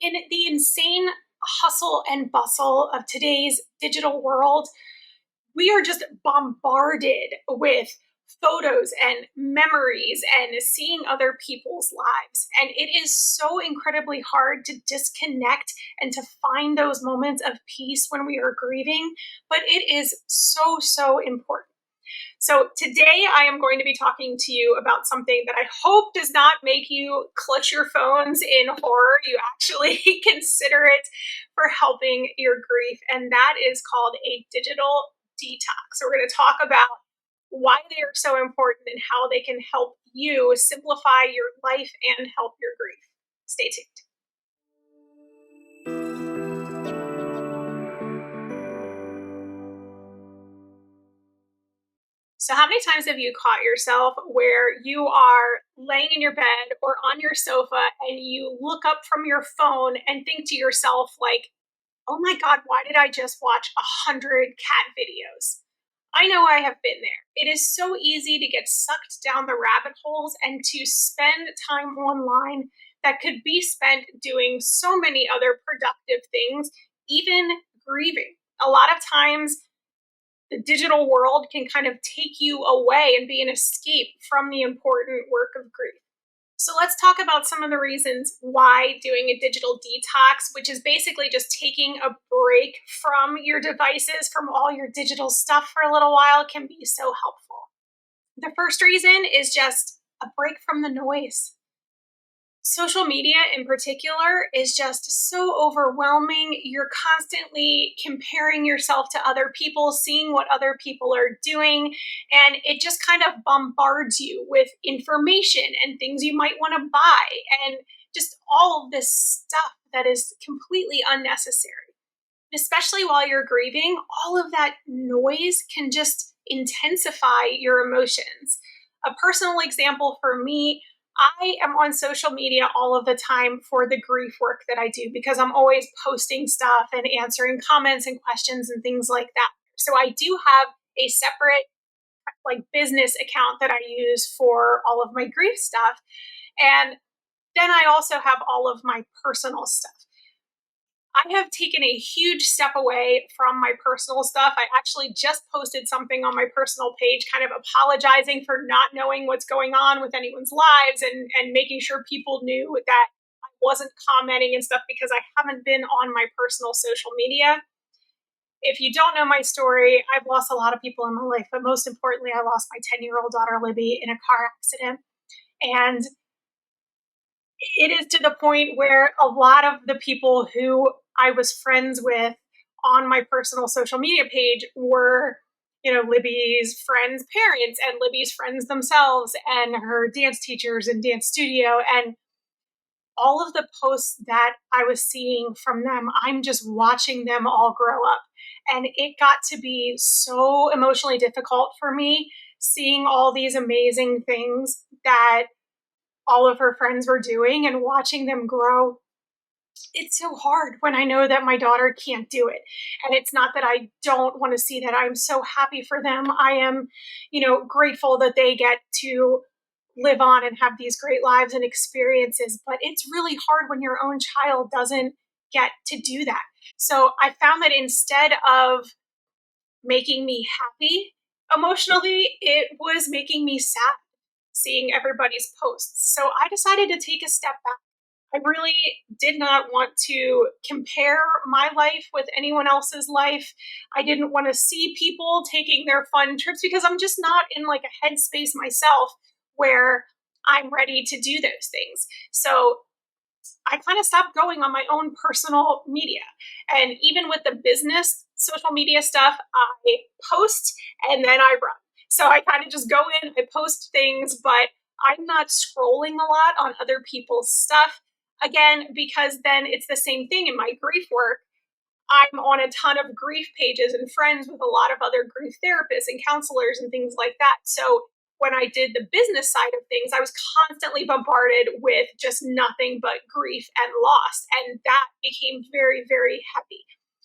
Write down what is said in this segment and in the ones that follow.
In the insane hustle and bustle of today's digital world, we are just bombarded with photos and memories and seeing other people's lives. And it is so incredibly hard to disconnect and to find those moments of peace when we are grieving, but it is so, so important. So today I am going to be talking to you about something that I hope does not make you clutch your phones in horror. You actually consider it for helping your grief, and that is called a digital detox. So we're going to talk about why they are so important and how they can help you simplify your life and help your grief. Stay tuned. So, how many times have you caught yourself where you are laying in your bed or on your sofa and you look up from your phone and think to yourself, like, oh my God, why did I just watch 100 cat videos? I know I have been there. It is so easy to get sucked down the rabbit holes and to spend time online that could be spent doing so many other productive things, even grieving. A lot of times, the digital world can kind of take you away and be an escape from the important work of grief. So let's talk about some of the reasons why doing a digital detox, which is basically just taking a break from your devices, from all your digital stuff for a little while, can be so helpful. The first reason is just a break from the noise. Social media in particular is just so overwhelming. You're constantly comparing yourself to other people, seeing what other people are doing, and it just kind of bombards you with information and things you might want to buy and just all of this stuff that is completely unnecessary. Especially while you're grieving, all of that noise can just intensify your emotions. A personal example for me, I am on social media all of the time for the grief work that I do because I'm always posting stuff and answering comments and questions and things like that. So I do have a separate like business account that I use for all of my grief stuff. And then I also have all of my personal stuff. I have taken a huge step away from my personal stuff. I actually just posted something on my personal page kind of apologizing for not knowing what's going on with anyone's lives and making sure people knew that I wasn't commenting and stuff because I haven't been on my personal social media. If you don't know my story, I've lost a lot of people in my life, but most importantly, I lost my 10-year-old daughter, Libby, in a car accident. And it is to the point where a lot of the people who I was friends with on my personal social media page were, Libby's friends' parents and Libby's friends themselves and her dance teachers and dance studio. And all of the posts that I was seeing from them, I'm just watching them all grow up. And it got to be so emotionally difficult for me seeing all these amazing things that all of her friends were doing and watching them grow. It's so hard when I know that my daughter can't do it. And it's not that I don't want to see that. I'm so happy for them. I am, grateful that they get to live on and have these great lives and experiences. But it's really hard when your own child doesn't get to do that. So I found that instead of making me happy emotionally, it was making me sad seeing everybody's posts. So I decided to take a step back. I really did not want to compare my life with anyone else's life. I didn't want to see people taking their fun trips because I'm just not in like a headspace myself where I'm ready to do those things. So I kind of stopped going on my own personal media. And even with the business social media stuff, I post and then I run. So I kind of just go in, I post things, but I'm not scrolling a lot on other people's stuff. Again, because then it's the same thing in my grief work. I'm on a ton of grief pages and friends with a lot of other grief therapists and counselors and things like that. So when I did the business side of things, I was constantly bombarded with just nothing but grief and loss. And that became very, very heavy.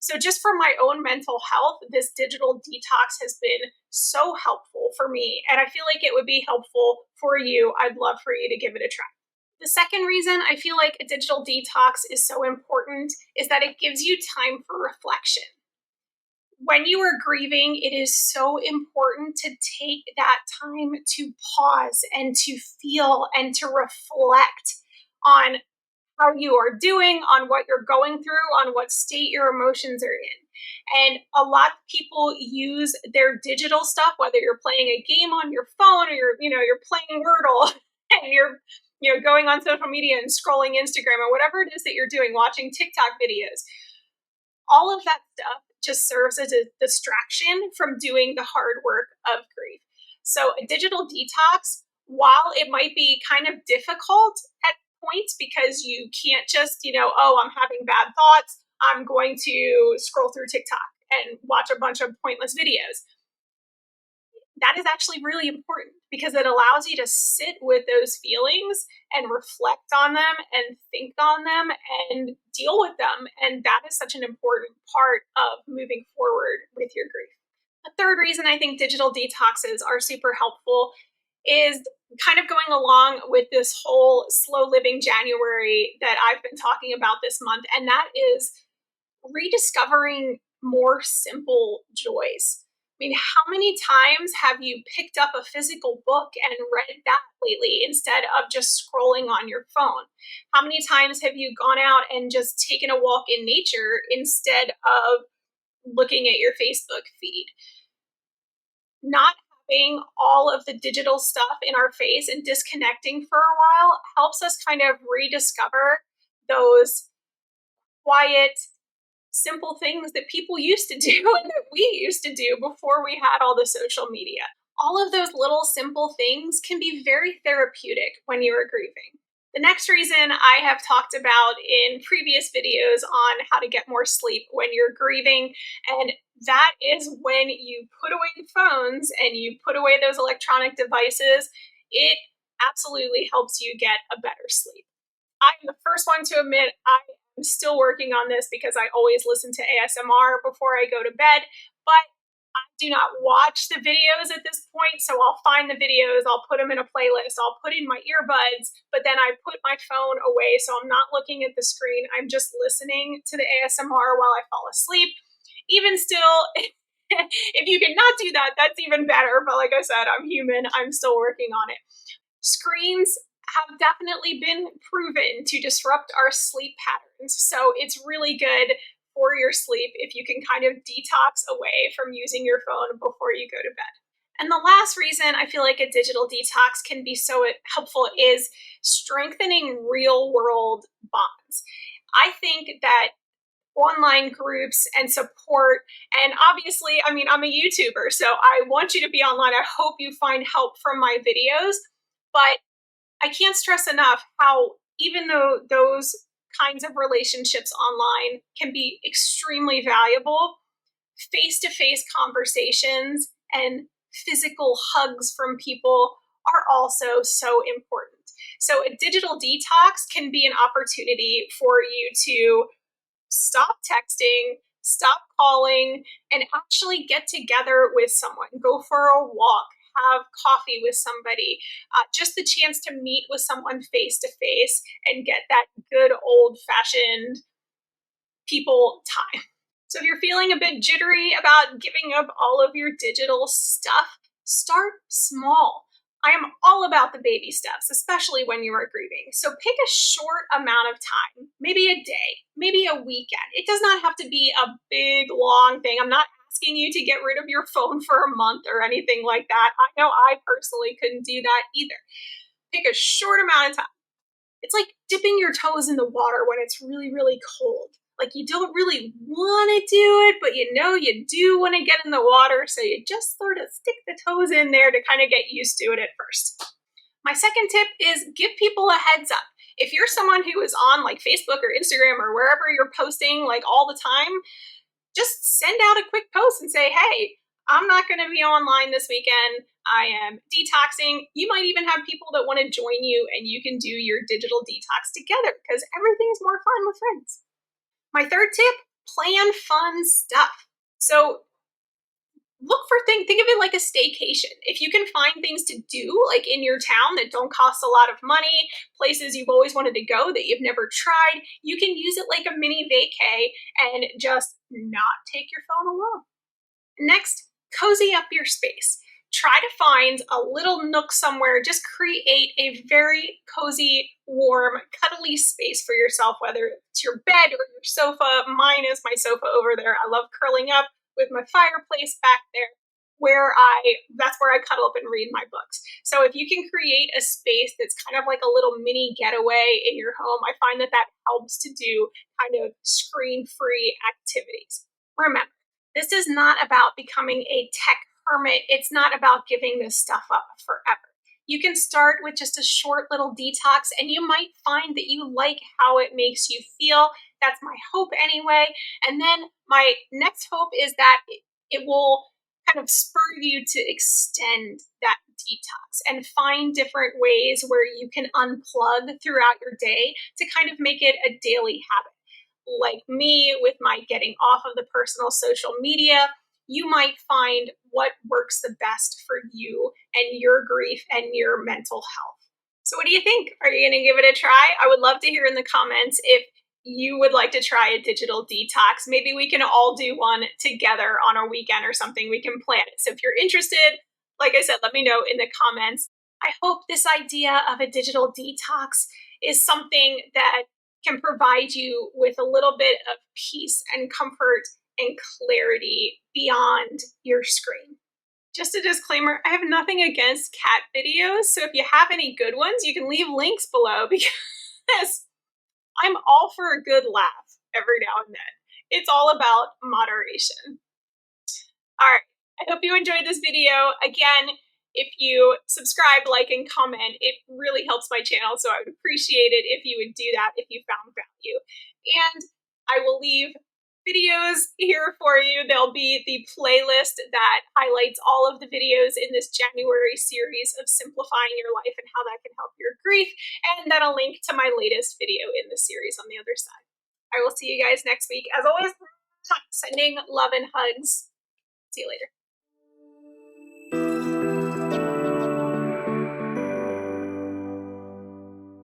So just for my own mental health, this digital detox has been so helpful for me. And I feel like it would be helpful for you. I'd love for you to give it a try. The second reason I feel like a digital detox is so important is that it gives you time for reflection. When you are grieving, it is so important to take that time to pause and to feel and to reflect on how you are doing, on what you're going through, on what state your emotions are in. And a lot of people use their digital stuff, whether you're playing a game on your phone or you're playing Wordle and you're going on social media and scrolling Instagram or whatever it is that you're doing, watching TikTok videos. All of that stuff just serves as a distraction from doing the hard work of grief. So a digital detox, while it might be kind of difficult at points because you can't just, oh, I'm having bad thoughts, I'm going to scroll through TikTok and watch a bunch of pointless videos. That is actually really important because it allows you to sit with those feelings and reflect on them and think on them and deal with them. And that is such an important part of moving forward with your grief. The third reason I think digital detoxes are super helpful is kind of going along with this whole slow living January that I've been talking about this month. And that is rediscovering more simple joys. I mean, how many times have you picked up a physical book and read that lately instead of just scrolling on your phone? How many times have you gone out and just taken a walk in nature instead of looking at your Facebook feed? Not having all of the digital stuff in our face and disconnecting for a while helps us kind of rediscover those quiet, simple things that people used to do and that we used to do before we had all the social media. All of those little simple things can be very therapeutic when you are grieving. The next reason I have talked about in previous videos on how to get more sleep when you're grieving, and that is when you put away the phones and you put away those electronic devices, it absolutely helps you get a better sleep. I'm the first one to admit I'm still working on this because I always listen to ASMR before I go to bed, but I do not watch the videos at this point. So I'll find the videos, I'll put them in a playlist, I'll put in my earbuds, but then I put my phone away. So I'm not looking at the screen. I'm just listening to the ASMR while I fall asleep. Even still, if you cannot do that, that's even better. But like I said, I'm human. I'm still working on it. Screens have definitely been proven to disrupt our sleep patterns. So it's really good for your sleep if you can kind of detox away from using your phone before you go to bed. And the last reason I feel like a digital detox can be so helpful is strengthening real world bonds. I think that online groups and support, and obviously, I mean, I'm a YouTuber, so I want you to be online. I hope you find help from my videos, but I can't stress enough how even though those kinds of relationships online can be extremely valuable, face-to-face conversations and physical hugs from people are also so important. So a digital detox can be an opportunity for you to stop texting, stop calling, and actually get together with someone. Go for a walk, have coffee with somebody, just the chance to meet with someone face to face and get that good old fashioned people time. So if you're feeling a bit jittery about giving up all of your digital stuff, start small. I am all about the baby steps, especially when you are grieving. So pick a short amount of time, maybe a day, maybe a weekend. It does not have to be a big, long thing. I'm not asking you to get rid of your phone for a month or anything like that. I know I personally couldn't do that either. Pick a short amount of time. It's like dipping your toes in the water when it's really, really cold. Like you don't really want to do it, but you know you do want to get in the water, so you just sort of stick the toes in there to kind of get used to it at first. My second tip is give people a heads up. If you're someone who is on like Facebook or Instagram or wherever you're posting like all the time, just send out a quick post and say, hey, I'm not going to be online this weekend. I am detoxing. You might even have people that want to join you and you can do your digital detox together because everything's more fun with friends. My third tip, plan fun stuff. So look for things, think of it like a staycation. If you can find things to do like in your town that don't cost a lot of money, places you've always wanted to go that you've never tried, you can use it like a mini vacay and just not take your phone along. Next, cozy up your space. Try to find a little nook somewhere. Just create a very cozy, warm, cuddly space for yourself, whether it's your bed or your sofa. Mine is my sofa over there. I love curling up with my fireplace back there that's where I cuddle up and read my books. So if you can create a space that's kind of like a little mini getaway in your home, I find that that helps to do kind of screen-free activities. Remember, this is not about becoming a tech hermit. It's not about giving this stuff up forever. You can start with just a short little detox, and you might find that you like how it makes you feel. That's my hope anyway. And then my next hope is that it will kind of spur you to extend that detox and find different ways where you can unplug throughout your day to kind of make it a daily habit. Like me with my getting off of the personal social media, you might find what works the best for you and your grief and your mental health. So, what do you think? Are you going to give it a try? I would love to hear in the comments if you would like to try a digital detox. Maybe we can all do one together on a weekend or something. We can plan it. So, if you're interested, like I said, let me know in the comments. I hope this idea of a digital detox is something that can provide you with a little bit of peace and comfort and clarity beyond your screen. Just a disclaimer, I have nothing against cat videos, so if you have any good ones, you can leave links below because I'm all for a good laugh every now and then. It's all about moderation. All right, I hope you enjoyed this video. Again, if you subscribe, like, and comment, it really helps my channel, so I would appreciate it if you would do that if you found value. And I will leave videos here for you. There'll be the playlist that highlights all of the videos in this January series of simplifying your life and how that can help your grief, and then a link to my latest video in the series on the other side. I will see you guys next week. As always, sending love and hugs. See you later.